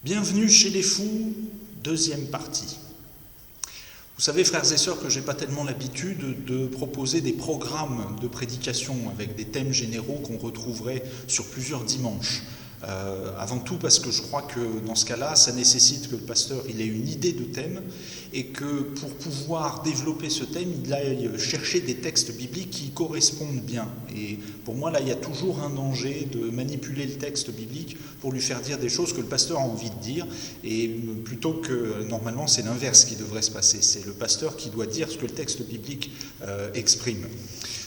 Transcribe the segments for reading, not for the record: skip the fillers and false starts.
Bienvenue chez les fous, deuxième partie. Vous savez, frères et sœurs, que je n'ai pas tellement l'habitude de proposer des programmes de prédication avec des thèmes généraux qu'on retrouverait sur plusieurs dimanches. Avant tout parce que je crois que dans ce cas-là, ça nécessite que le pasteur il ait une idée de thème et que pour pouvoir développer ce thème, il aille chercher des textes bibliques qui correspondent bien. Et pour moi, là, il y a toujours un danger de manipuler le texte biblique pour lui faire dire des choses que le pasteur a envie de dire, et plutôt que, normalement, c'est l'inverse qui devrait se passer. C'est le pasteur qui doit dire ce que le texte biblique exprime.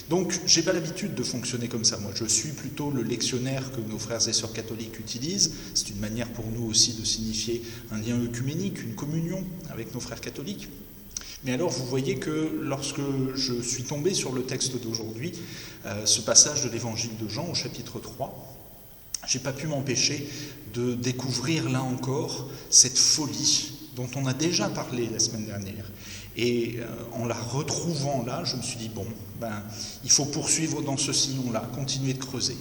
Donc, je n'ai pas l'habitude de fonctionner comme ça. Moi, je suis plutôt le lectionnaire que nos frères et sœurs catholiques utilisent. C'est une manière pour nous aussi de signifier un lien œcuménique, une communion avec nos frères catholiques. Mais alors, vous voyez que lorsque je suis tombé sur le texte d'aujourd'hui, ce passage de l'évangile de Jean au chapitre 3, je n'ai pas pu m'empêcher de découvrir là encore cette folie dont on a déjà parlé la semaine dernière. Et en la retrouvant là, je me suis dit, bon, il faut poursuivre dans ce sillon-là, continuer de creuser.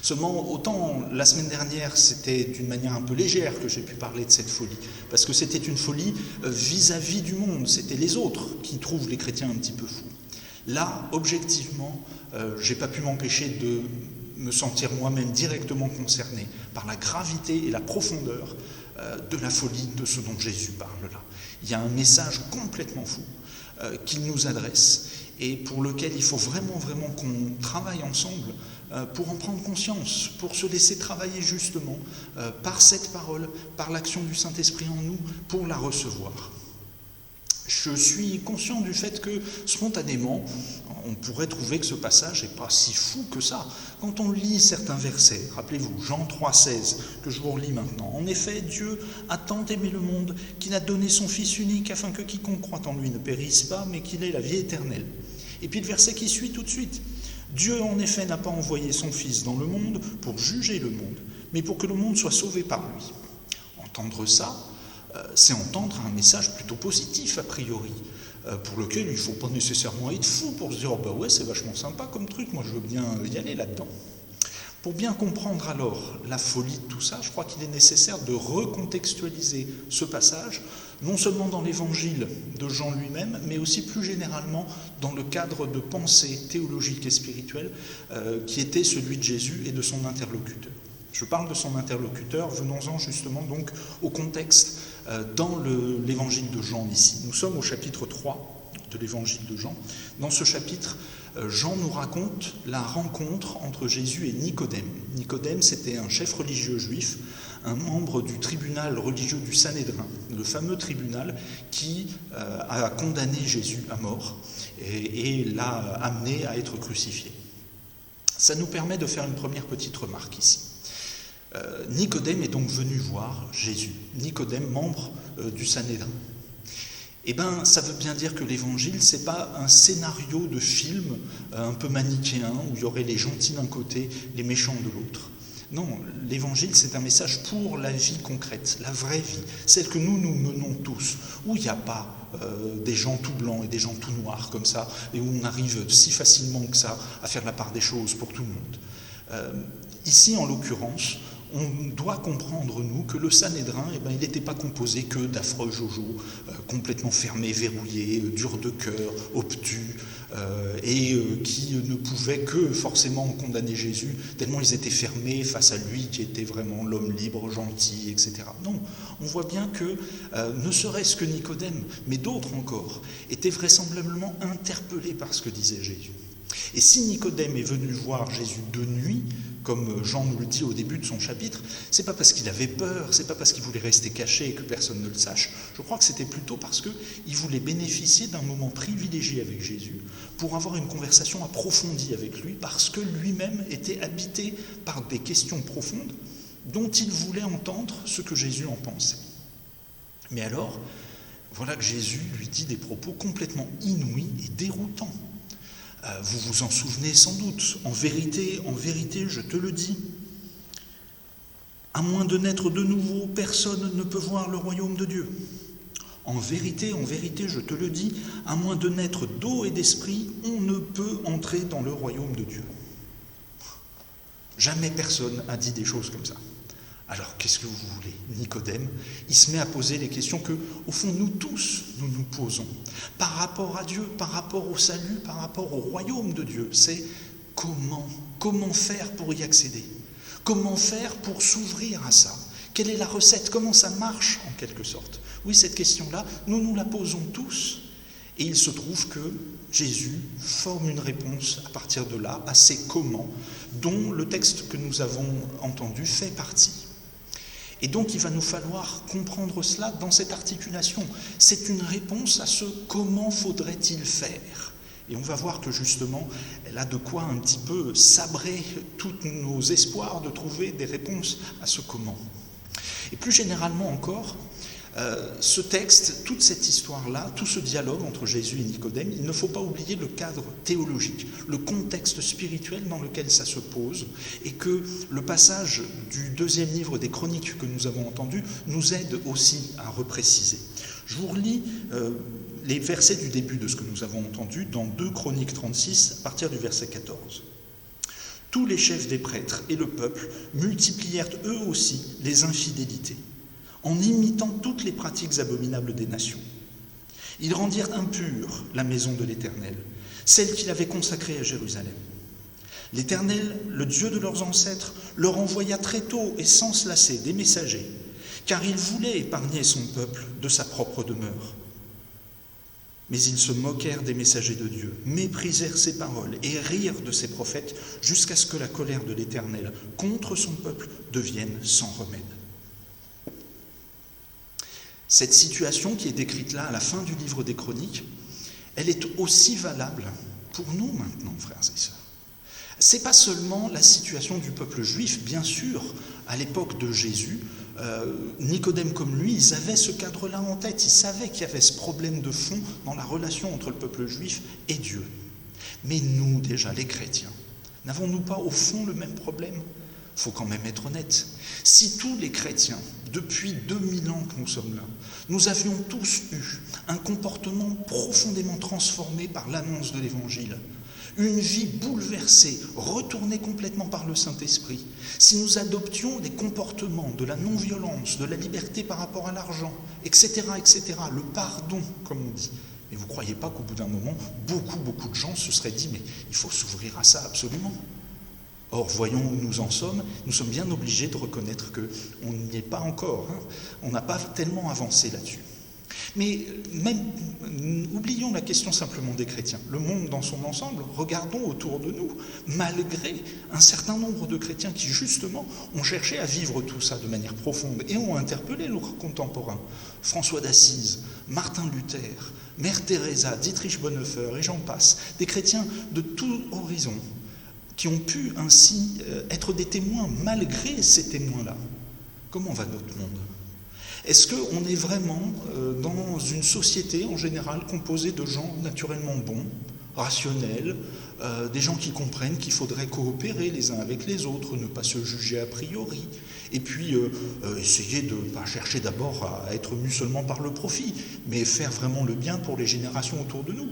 Seulement, autant la semaine dernière, c'était d'une manière un peu légère que j'ai pu parler de cette folie, parce que c'était une folie vis-à-vis du monde, c'était les autres qui trouvent les chrétiens un petit peu fous. Là, objectivement, je n'ai pas pu m'empêcher de me sentir moi-même directement concerné par la gravité et la profondeur de la folie de ce dont Jésus parle là. Il y a un message complètement fou qu'il nous adresse et pour lequel il faut vraiment qu'on travaille ensemble pour en prendre conscience, pour se laisser travailler justement par cette parole, par l'action du Saint-Esprit en nous, pour la recevoir. Je suis conscient du fait que, spontanément, on pourrait trouver que ce passage n'est pas si fou que ça. Quand on lit certains versets, rappelez-vous, Jean 3,16, que je vous relis maintenant. En effet, Dieu a tant aimé le monde qu'il a donné son Fils unique afin que quiconque croit en lui ne périsse pas, mais qu'il ait la vie éternelle. Et puis le verset qui suit tout de suite. Dieu, en effet, n'a pas envoyé son Fils dans le monde pour juger le monde, mais pour que le monde soit sauvé par lui. Entendre ça, c'est entendre un message plutôt positif a priori, pour lequel il ne faut pas nécessairement être fou pour se dire « oh ouais, c'est vachement sympa comme truc, moi je veux bien y aller là-dedans ». Pour bien comprendre alors la folie de tout ça, je crois qu'il est nécessaire de recontextualiser ce passage, non seulement dans l'évangile de Jean lui-même, mais aussi plus généralement dans le cadre de pensée théologique et spirituelle qui était celui de Jésus et de son interlocuteur. Je parle de son interlocuteur, venons-en justement donc au contexte dans l'évangile de Jean ici. Nous sommes au chapitre 3 de l'évangile de Jean. Dans ce chapitre, Jean nous raconte la rencontre entre Jésus et Nicodème. Nicodème, c'était un chef religieux juif, un membre du tribunal religieux du Sanhédrin, le fameux tribunal qui a condamné Jésus à mort et l'a amené à être crucifié. Ça nous permet de faire une première petite remarque ici. Nicodème est donc venu voir Jésus. Nicodème, membre du Sanhédrin. Eh bien, ça veut bien dire que l'évangile, c'est pas un scénario de film un peu manichéen où il y aurait les gentils d'un côté, les méchants de l'autre. Non, l'évangile, c'est un message pour la vie concrète, la vraie vie, celle que nous menons tous, où il n'y a pas des gens tout blancs et des gens tout noirs comme ça, et où on arrive si facilement que ça à faire la part des choses pour tout le monde. Ici, en l'occurrence, on doit comprendre, nous, que le Sanhédrin, il n'était pas composé que d'affreux jojos, complètement fermés, verrouillés, durs de cœur, obtus, et qui ne pouvaient que forcément condamner Jésus, tellement ils étaient fermés face à lui, qui était vraiment l'homme libre, gentil, etc. Non, on voit bien que, ne serait-ce que Nicodème, mais d'autres encore, étaient vraisemblablement interpellés par ce que disait Jésus. Et si Nicodème est venu voir Jésus de nuit, comme Jean nous le dit au début de son chapitre, c'est pas parce qu'il avait peur, c'est pas parce qu'il voulait rester caché et que personne ne le sache. Je crois que c'était plutôt parce qu'il voulait bénéficier d'un moment privilégié avec Jésus pour avoir une conversation approfondie avec lui, parce que lui-même était habité par des questions profondes dont il voulait entendre ce que Jésus en pensait. Mais alors, voilà que Jésus lui dit des propos complètement inouïs et déroutants. Vous vous en souvenez sans doute. En vérité, je te le dis. À moins de naître de nouveau, personne ne peut voir le royaume de Dieu. En vérité, je te le dis, à moins de naître d'eau et d'esprit, on ne peut entrer dans le royaume de Dieu. Jamais personne n'a dit des choses comme ça. Alors, qu'est-ce que vous voulez? Nicodème, il se met à poser les questions que, au fond, nous tous, nous nous posons. Par rapport à Dieu, par rapport au salut, par rapport au royaume de Dieu. C'est comment faire pour y accéder? Comment faire pour s'ouvrir à ça? Quelle est la recette? Comment ça marche, en quelque sorte? Oui, cette question-là, nous nous la posons tous. Et il se trouve que Jésus forme une réponse à partir de là, à ces comment, dont le texte que nous avons entendu fait partie. Et donc il va nous falloir comprendre cela dans cette articulation. C'est une réponse à ce comment faudrait-il faire. Et on va voir que justement, elle a de quoi un petit peu sabrer tous nos espoirs de trouver des réponses à ce comment. Et plus généralement encore, ce texte, toute cette histoire-là, tout ce dialogue entre Jésus et Nicodème, il ne faut pas oublier le cadre théologique, le contexte spirituel dans lequel ça se pose, et que le passage du 2e livre des Chroniques que nous avons entendu nous aide aussi à repréciser. Je vous relis les versets du début de ce que nous avons entendu dans 2 Chroniques 36, à partir du verset 14. « Tous les chefs des prêtres et le peuple multiplièrent eux aussi les infidélités, en imitant toutes les pratiques abominables des nations. Ils rendirent impure la maison de l'Éternel, celle qu'il avait consacrée à Jérusalem. L'Éternel, le Dieu de leurs ancêtres, leur envoya très tôt et sans se lasser des messagers, car il voulait épargner son peuple de sa propre demeure. Mais ils se moquèrent des messagers de Dieu, méprisèrent ses paroles et rirent de ses prophètes, jusqu'à ce que la colère de l'Éternel contre son peuple devienne sans remède. » Cette situation qui est décrite là à la fin du livre des Chroniques, elle est aussi valable pour nous maintenant, frères et sœurs. Ce n'est pas seulement la situation du peuple juif, bien sûr, à l'époque de Jésus, Nicodème comme lui, ils avaient ce cadre-là en tête, ils savaient qu'il y avait ce problème de fond dans la relation entre le peuple juif et Dieu. Mais nous, déjà, les chrétiens, n'avons-nous pas au fond le même problème ? Il faut quand même être honnête. Si tous les chrétiens, depuis 2000 ans que nous sommes là, nous avions tous eu un comportement profondément transformé par l'annonce de l'Évangile, une vie bouleversée, retournée complètement par le Saint-Esprit, si nous adoptions des comportements de la non-violence, de la liberté par rapport à l'argent, etc., le pardon, comme on dit, mais vous ne croyez pas qu'au bout d'un moment, beaucoup de gens se seraient dit « mais il faut s'ouvrir à ça absolument ». Or, voyons où nous en sommes, nous sommes bien obligés de reconnaître qu'on n'y est pas encore, on n'a pas tellement avancé là-dessus. Mais même, oublions la question simplement des chrétiens. Le monde dans son ensemble, regardons autour de nous, malgré un certain nombre de chrétiens qui justement ont cherché à vivre tout ça de manière profonde et ont interpellé leurs contemporains. François d'Assise, Martin Luther, Mère Teresa, Dietrich Bonhoeffer et j'en passe, des chrétiens de tout horizon qui ont pu ainsi être des témoins malgré ces témoins-là. Comment va notre monde ? Est-ce qu'on est vraiment dans une société en général composée de gens naturellement bons, rationnels, des gens qui comprennent qu'il faudrait coopérer les uns avec les autres, ne pas se juger a priori, et puis essayer de ne pas chercher d'abord à être mus seulement par le profit, mais faire vraiment le bien pour les générations autour de nous.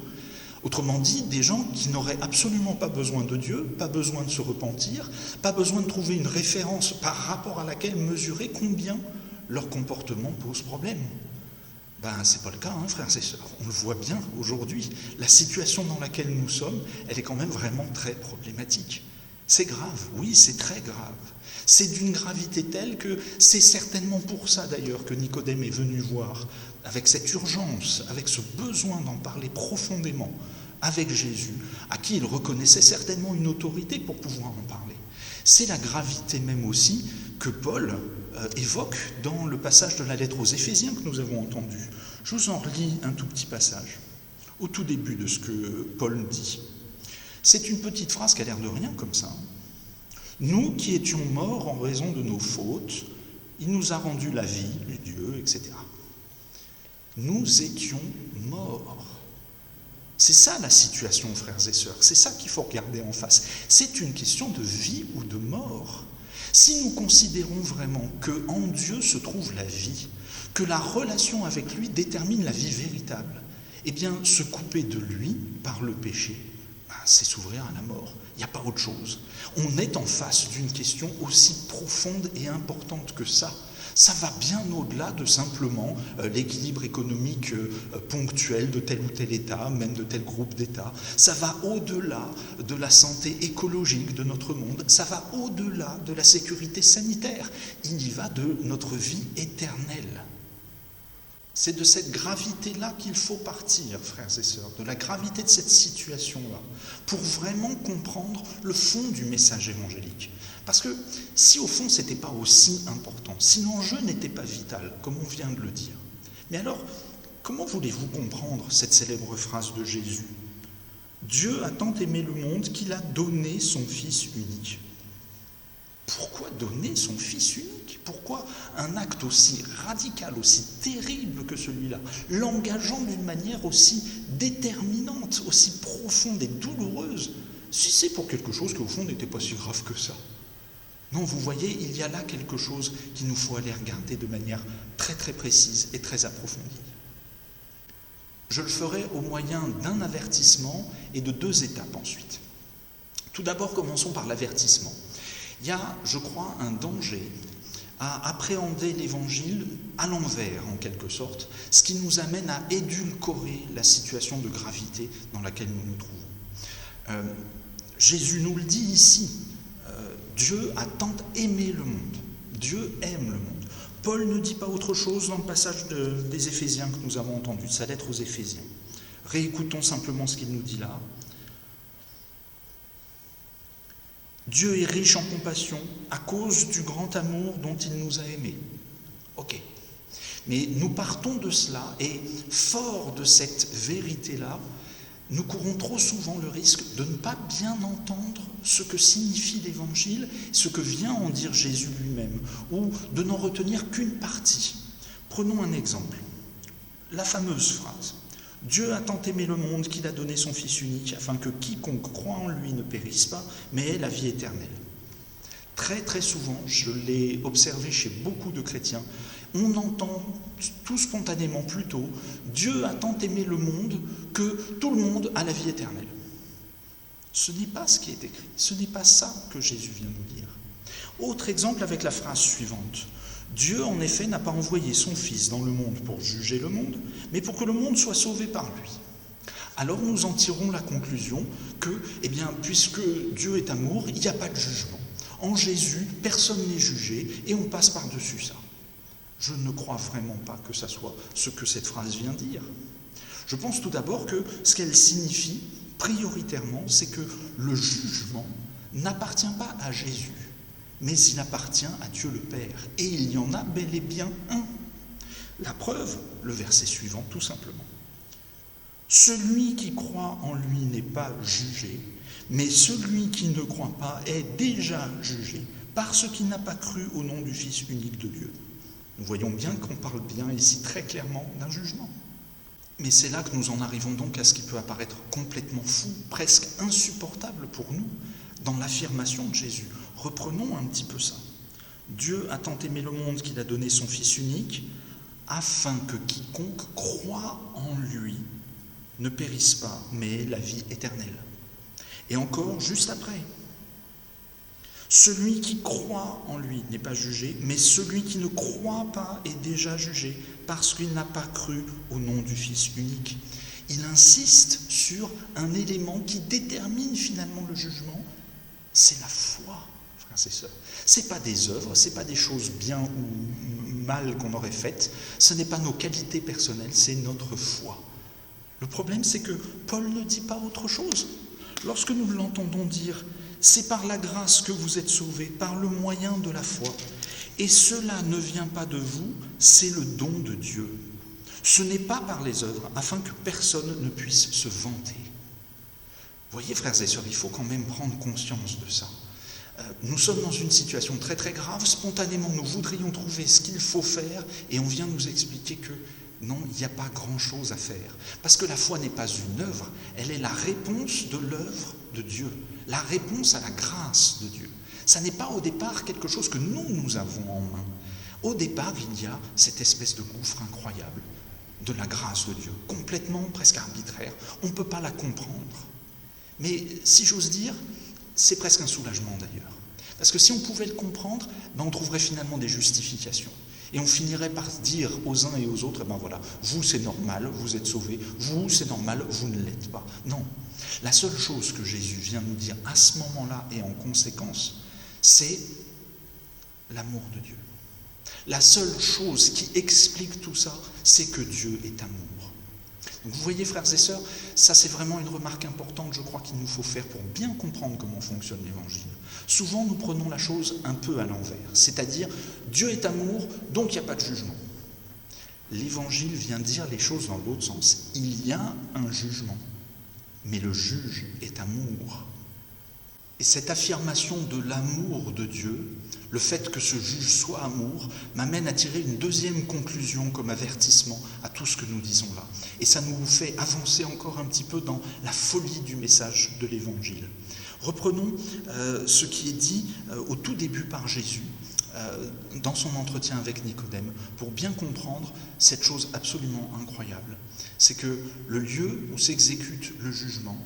Autrement dit, des gens qui n'auraient absolument pas besoin de Dieu, pas besoin de se repentir, pas besoin de trouver une référence par rapport à laquelle mesurer combien leur comportement pose problème. C'est pas le cas, frères et sœurs. On le voit bien aujourd'hui. La situation dans laquelle nous sommes, elle est quand même vraiment très problématique. C'est grave, oui, c'est très grave. C'est d'une gravité telle que c'est certainement pour ça d'ailleurs que Nicodème est venu voir, avec cette urgence, avec ce besoin d'en parler profondément avec Jésus, à qui il reconnaissait certainement une autorité pour pouvoir en parler. C'est la gravité même aussi que Paul évoque dans le passage de la lettre aux Éphésiens que nous avons entendu. Je vous en relis un tout petit passage, au tout début de ce que Paul dit. C'est une petite phrase qui a l'air de rien comme ça. Nous qui étions morts en raison de nos fautes, il nous a rendu la vie, Dieu, etc. Nous étions morts. C'est ça la situation, frères et sœurs. C'est ça qu'il faut regarder en face. C'est une question de vie ou de mort. Si nous considérons vraiment qu'en Dieu se trouve la vie, que la relation avec lui détermine la vie véritable, eh bien, se couper de lui par le péché, c'est s'ouvrir à la mort. Il n'y a pas autre chose. On est en face d'une question aussi profonde et importante que ça. Ça va bien au-delà de simplement l'équilibre économique ponctuel de tel ou tel État, même de tel groupe d'États. Ça va au-delà de la santé écologique de notre monde. Ça va au-delà de la sécurité sanitaire. Il y va de notre vie éternelle. C'est de cette gravité-là qu'il faut partir, frères et sœurs, de la gravité de cette situation-là, pour vraiment comprendre le fond du message évangélique. Parce que si au fond ce n'était pas aussi important, si l'enjeu n'était pas vital, comme on vient de le dire, mais alors, comment voulez-vous comprendre cette célèbre phrase de Jésus ? Dieu a tant aimé le monde qu'il a donné son Fils unique. Pourquoi donner son Fils unique ? Pourquoi un acte aussi radical, aussi terrible que celui-là, l'engageant d'une manière aussi déterminante, aussi profonde et douloureuse, si c'est pour quelque chose qui au fond n'était pas si grave que ça ? Non, vous voyez, il y a là quelque chose qu'il nous faut aller regarder de manière très très précise et très approfondie. Je le ferai au moyen d'un avertissement et de 2 étapes ensuite. Tout d'abord, commençons par l'avertissement. Il y a, je crois, un danger à appréhender l'Évangile à l'envers, en quelque sorte, ce qui nous amène à édulcorer la situation de gravité dans laquelle nous nous trouvons. Jésus nous le dit ici, Dieu a tant aimé le monde. Dieu aime le monde. Paul ne dit pas autre chose dans le passage des Éphésiens que nous avons entendu, de sa lettre aux Éphésiens. Réécoutons simplement ce qu'il nous dit là. Dieu est riche en compassion à cause du grand amour dont il nous a aimés. Ok. Mais nous partons de cela et, fort de cette vérité-là, nous courons trop souvent le risque de ne pas bien entendre ce que signifie l'Évangile, ce que vient en dire Jésus lui-même, ou de n'en retenir qu'une partie. Prenons un exemple. La fameuse phrase « Dieu a tant aimé le monde qu'il a donné son Fils unique, afin que quiconque croit en lui ne périsse pas, mais ait la vie éternelle. » Très très souvent, je l'ai observé chez beaucoup de chrétiens, on entend tout spontanément plutôt « Dieu a tant aimé le monde que tout le monde a la vie éternelle ». Ce n'est pas ce qui est écrit, ce n'est pas ça que Jésus vient nous dire. Autre exemple avec la phrase suivante. Dieu, en effet, n'a pas envoyé son Fils dans le monde pour juger le monde, mais pour que le monde soit sauvé par lui. Alors nous en tirons la conclusion que, puisque Dieu est amour, il n'y a pas de jugement. En Jésus, personne n'est jugé et on passe par-dessus ça. Je ne crois vraiment pas que ça soit ce que cette phrase vient dire. Je pense tout d'abord que ce qu'elle signifie, prioritairement, c'est que le jugement n'appartient pas à Jésus, mais il appartient à Dieu le Père. Et il y en a bel et bien un. La preuve, le verset suivant, tout simplement. Celui qui croit en lui n'est pas jugé, mais celui qui ne croit pas est déjà jugé, parce qu'il n'a pas cru au nom du Fils unique de Dieu. Nous voyons bien qu'on parle bien ici très clairement d'un jugement. Mais c'est là que nous en arrivons donc à ce qui peut apparaître complètement fou, presque insupportable pour nous, dans l'affirmation de Jésus. Reprenons un petit peu ça. Dieu a tant aimé le monde qu'il a donné son Fils unique, afin que quiconque croit en lui ne périsse pas, mais ait la vie éternelle. Et encore, juste après, celui qui croit en lui n'est pas jugé, mais celui qui ne croit pas est déjà jugé, parce qu'il n'a pas cru au nom du Fils unique. Il insiste sur un élément qui détermine finalement le jugement, c'est la foi, frères et sœurs. Ce n'est pas des œuvres, ce n'est pas des choses bien ou mal qu'on aurait faites, ce n'est pas nos qualités personnelles, c'est notre foi. Le problème, c'est que Paul ne dit pas autre chose. Lorsque nous l'entendons dire « C'est par la grâce que vous êtes sauvés, par le moyen de la foi. Et cela ne vient pas de vous, c'est le don de Dieu. Ce n'est pas par les œuvres, afin que personne ne puisse se vanter. » Vous voyez, frères et sœurs, il faut quand même prendre conscience de ça. Nous sommes dans une situation très très grave. Spontanément, nous voudrions trouver ce qu'il faut faire et on vient nous expliquer que non, il n'y a pas grand-chose à faire. Parce que la foi n'est pas une œuvre, elle est la réponse de l'œuvre de Dieu, la réponse à la grâce de Dieu. Ça n'est pas au départ quelque chose que nous avons en main. Au départ, il y a cette espèce de gouffre incroyable de la grâce de Dieu, complètement presque arbitraire. On ne peut pas la comprendre. Mais si j'ose dire, c'est presque un soulagement d'ailleurs. Parce que si on pouvait le comprendre, on trouverait finalement des justifications. Et on finirait par dire aux uns et aux autres, voilà, vous c'est normal, vous êtes sauvés, vous c'est normal, vous ne l'êtes pas. Non. La seule chose que Jésus vient nous dire à ce moment-là et en conséquence, c'est l'amour de Dieu. La seule chose qui explique tout ça, c'est que Dieu est amour. Donc vous voyez, frères et sœurs, ça c'est vraiment une remarque importante, je crois, qu'il nous faut faire pour bien comprendre comment fonctionne l'Évangile. Souvent, nous prenons la chose un peu à l'envers, c'est-à-dire, Dieu est amour, donc il n'y a pas de jugement. L'Évangile vient dire les choses dans l'autre sens. Il y a un jugement, mais le juge est amour. Et cette affirmation de l'amour de Dieu, le fait que ce juge soit amour, m'amène à tirer une deuxième conclusion comme avertissement à tout ce que nous disons là. Et ça nous fait avancer encore un petit peu dans la folie du message de l'Évangile. Reprenons ce qui est dit au tout début par Jésus, dans son entretien avec Nicodème, pour bien comprendre cette chose absolument incroyable. C'est que le lieu où s'exécute le jugement,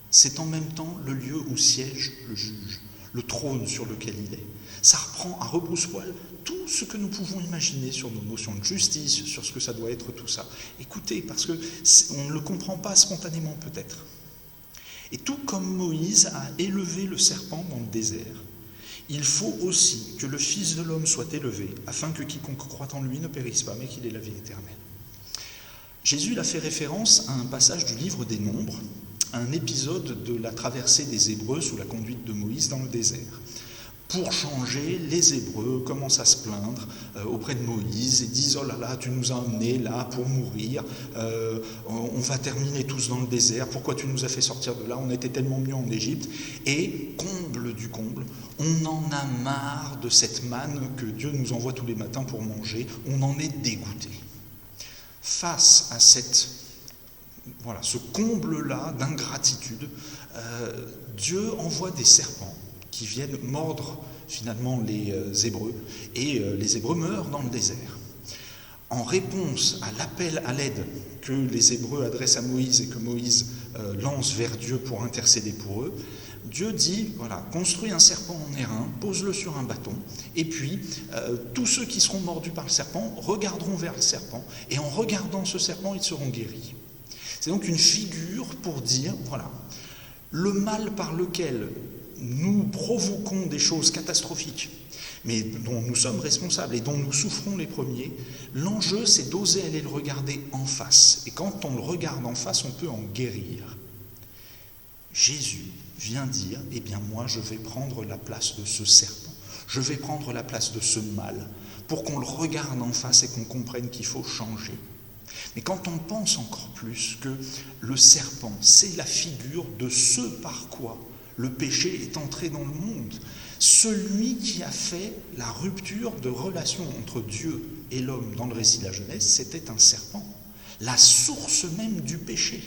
c'est en même temps le lieu où siège le juge, le trône sur lequel il est. Ça reprend à rebrousse-poil tout ce que nous pouvons imaginer sur nos notions de justice, sur ce que ça doit être tout ça. Écoutez, parce qu'on ne le comprend pas spontanément peut-être. Et tout comme Moïse a élevé le serpent dans le désert, il faut aussi que le Fils de l'homme soit élevé, afin que quiconque croit en lui ne périsse pas, mais qu'il ait la vie éternelle. Jésus a fait référence à un passage du livre des Nombres, un épisode de la traversée des Hébreux sous la conduite de Moïse dans le désert. Pour changer, les Hébreux commencent à se plaindre auprès de Moïse et disent « Oh là là, tu nous as emmenés là pour mourir, on va terminer tous dans le désert, pourquoi tu nous as fait sortir de là, on était tellement mieux en Égypte ?» Et comble du comble, on en a marre de cette manne que Dieu nous envoie tous les matins pour manger, on en est dégoûté. Face à ce comble-là d'ingratitude, Dieu envoie des serpents qui viennent mordre finalement les Hébreux, et les Hébreux meurent dans le désert. En réponse à l'appel à l'aide que les Hébreux adressent à Moïse et que Moïse lance vers Dieu pour intercéder pour eux, Dieu dit, voilà, construis un serpent en airain, pose-le sur un bâton, et puis tous ceux qui seront mordus par le serpent regarderont vers le serpent, et en regardant ce serpent, ils seront guéris. C'est donc une figure pour dire, voilà, le mal par lequel nous provoquons des choses catastrophiques, mais dont nous sommes responsables et dont nous souffrons les premiers, l'enjeu c'est d'oser aller le regarder en face. Et quand on le regarde en face, on peut en guérir. Jésus vient dire, eh bien moi je vais prendre la place de ce serpent, je vais prendre la place de ce mal, pour qu'on le regarde en face et qu'on comprenne qu'il faut changer. Mais quand on pense encore plus que le serpent, c'est la figure de ce par quoi le péché est entré dans le monde, celui qui a fait la rupture de relation entre Dieu et l'homme dans le récit de la Genèse, c'était un serpent, la source même du péché.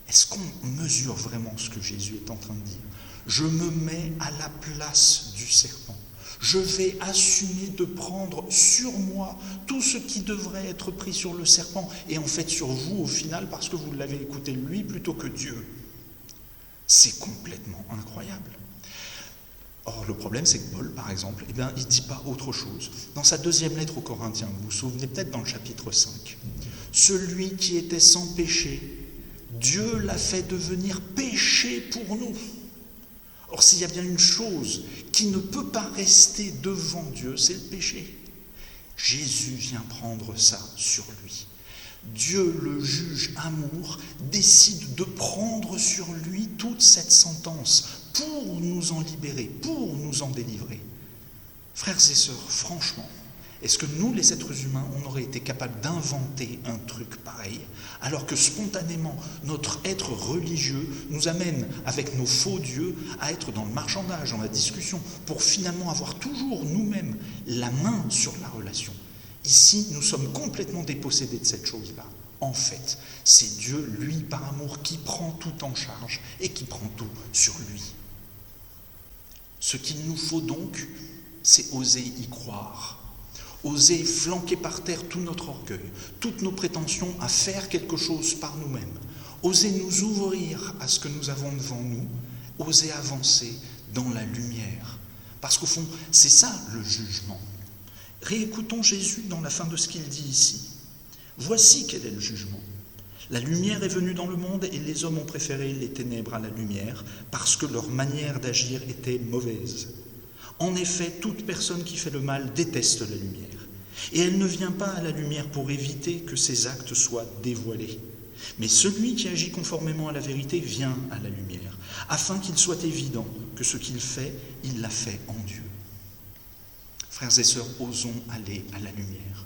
Est-ce qu'on mesure vraiment ce que Jésus est en train de dire? Je me mets à la place du serpent. Je vais assumer de prendre sur moi tout ce qui devrait être pris sur le serpent, et en fait sur vous au final, parce que vous l'avez écouté lui plutôt que Dieu. C'est complètement incroyable. Or, le problème, c'est que Paul, par exemple, il ne dit pas autre chose. Dans sa deuxième lettre aux Corinthiens, vous vous souvenez peut-être dans le chapitre 5, « Celui qui était sans péché, Dieu l'a fait devenir péché pour nous. » Or, s'il y a bien une chose qui ne peut pas rester devant Dieu, c'est le péché. Jésus vient prendre ça sur lui. Dieu, le juge amour, décide de prendre sur lui toute cette sentence pour nous en libérer, pour nous en délivrer. Frères et sœurs, franchement, est-ce que nous, les êtres humains, on aurait été capables d'inventer un truc pareil, alors que spontanément, notre être religieux nous amène, avec nos faux dieux, à être dans le marchandage, dans la discussion, pour finalement avoir toujours nous-mêmes la main sur la relation. Ici, nous sommes complètement dépossédés de cette chose-là. En fait, c'est Dieu, lui, par amour, qui prend tout en charge et qui prend tout sur lui. Ce qu'il nous faut donc, c'est oser y croire. Oser flanquer par terre tout notre orgueil, toutes nos prétentions à faire quelque chose par nous-mêmes. Oser nous ouvrir à ce que nous avons devant nous. Oser avancer dans la lumière. Parce qu'au fond, c'est ça le jugement. Réécoutons Jésus dans la fin de ce qu'il dit ici. Voici quel est le jugement. La lumière est venue dans le monde et les hommes ont préféré les ténèbres à la lumière parce que leur manière d'agir était mauvaise. En effet, toute personne qui fait le mal déteste la lumière. Et elle ne vient pas à la lumière pour éviter que ses actes soient dévoilés. Mais celui qui agit conformément à la vérité vient à la lumière, afin qu'il soit évident que ce qu'il fait, il l'a fait en Dieu. Frères et sœurs, osons aller à la lumière.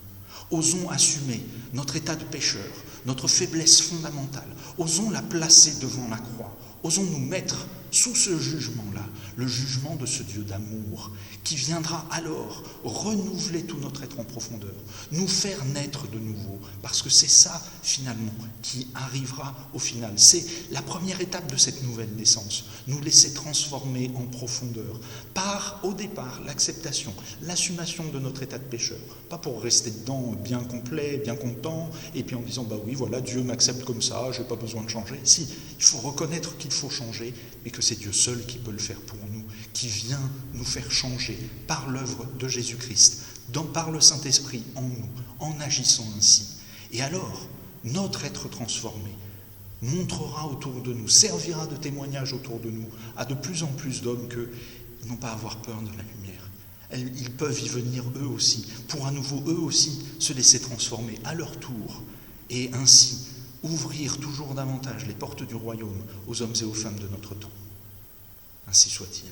Osons assumer notre état de pécheur, notre faiblesse fondamentale. Osons la placer devant la croix. Osons nous mettre sous ce jugement-là, le jugement de ce Dieu d'amour, qui viendra alors renouveler tout notre être en profondeur, nous faire naître de nouveau, parce que c'est ça, finalement, qui arrivera au final. C'est la première étape de cette nouvelle naissance, nous laisser transformer en profondeur, par, au départ, l'acceptation, l'assumation de notre état de pécheur, pas pour rester dedans bien complet, bien content, et puis en disant, bah oui, voilà, Dieu m'accepte comme ça, je n'ai pas besoin de changer. Si, il faut reconnaître qu'il faut changer, mais que c'est Dieu seul qui peut le faire pour nous, qui vient nous faire changer par l'œuvre de Jésus-Christ, par le Saint-Esprit en nous, en agissant ainsi. Et alors, notre être transformé montrera autour de nous, servira de témoignage autour de nous à de plus en plus d'hommes qu'ils n'ont pas à avoir peur de la lumière. Ils peuvent y venir eux aussi, pour à nouveau eux aussi se laisser transformer à leur tour, et ainsi ouvrir toujours davantage les portes du royaume aux hommes et aux femmes de notre temps. Ainsi soit-il.